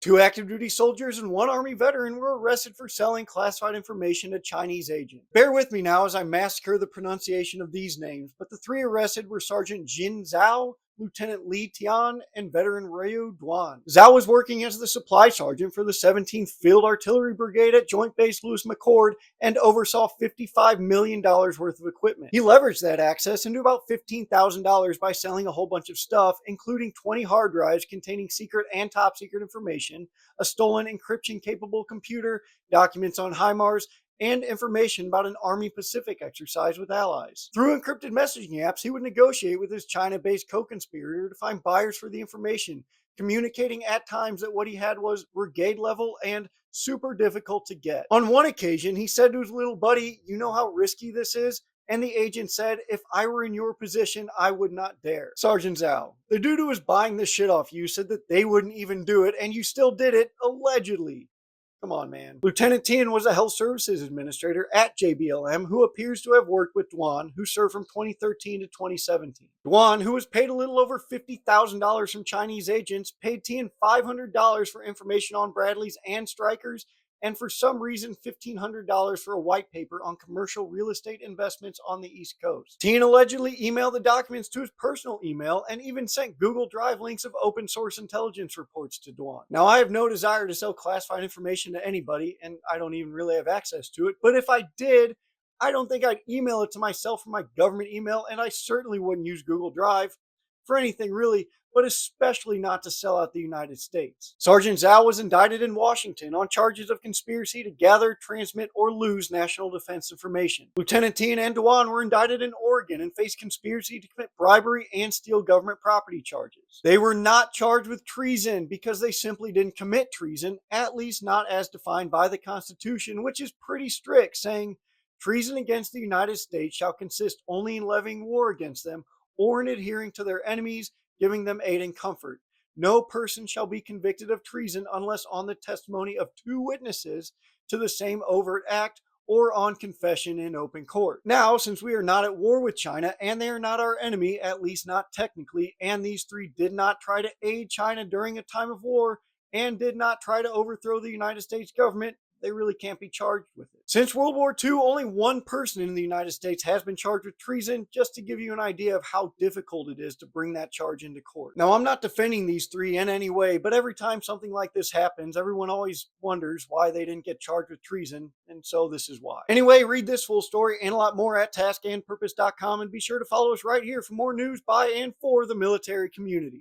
Two active duty soldiers and one Army veteran were arrested for selling classified information to Chinese agents. Bear with me now as I massacre the pronunciation of these names, but the three arrested were Sergeant Jin Zhao, Lieutenant Li Tian, and veteran Ryu Duan. Zhao was working as the supply sergeant for the 17th Field Artillery Brigade at Joint Base Lewis McChord and oversaw $55 million worth of equipment. He leveraged that access into about $15,000 by selling a whole bunch of stuff, including 20 hard drives containing secret and top secret information, a stolen encryption-capable computer, documents on HIMARS, and information about an Army Pacific exercise with allies. Through encrypted messaging apps, he would negotiate with his China-based co-conspirator to find buyers for the information, communicating at times that what he had was brigade level and super difficult to get. On one occasion, he said to his little buddy, "You know how risky this is?" And the agent said, "If I were in your position, I would not dare." Sergeant Zhao, the dude who was buying this shit off you said that they wouldn't even do it, and you still did it, allegedly. Come on, man. Lieutenant Tian was a health services administrator at JBLM who appears to have worked with Duan, who served from 2013 to 2017. Duan, who was paid a little over $50,000 from Chinese agents, paid Tian $500 for information on Bradleys and Strykers, and for some reason $1,500 for a white paper on commercial real estate investments on the East Coast. Tian allegedly emailed the documents to his personal email and even sent Google Drive links of open source intelligence reports to Duan. Now, I have no desire to sell classified information to anybody, and I don't even really have access to it, but if I did, I don't think I'd email it to myself from my government email, and I certainly wouldn't use Google Drive for anything really, but especially not to sell out the United States. Sergeant Zhao was indicted in Washington on charges of conspiracy to gather, transmit, or lose national defense information. Lieutenant Tian and Duan were indicted in Oregon and faced conspiracy to commit bribery and steal government property charges. They were not charged with treason because they simply didn't commit treason, at least not as defined by the Constitution, which is pretty strict, saying, "Treason against the United States shall consist only in levying war against them or in adhering to their enemies, giving them aid and comfort. No person shall be convicted of treason unless on the testimony of two witnesses to the same overt act or on confession in open court." Now, since we are not at war with China and they are not our enemy, at least not technically, and these three did not try to aid China during a time of war and did not try to overthrow the United States government, they really can't be charged with it. Since World War II, only one person in the United States has been charged with treason, just to give you an idea of how difficult it is to bring that charge into court. Now, I'm not defending these three in any way, but every time something like this happens, everyone always wonders why they didn't get charged with treason, and so this is why. Anyway, read this full story and a lot more at taskandpurpose.com, and be sure to follow us right here for more news by and for the military community.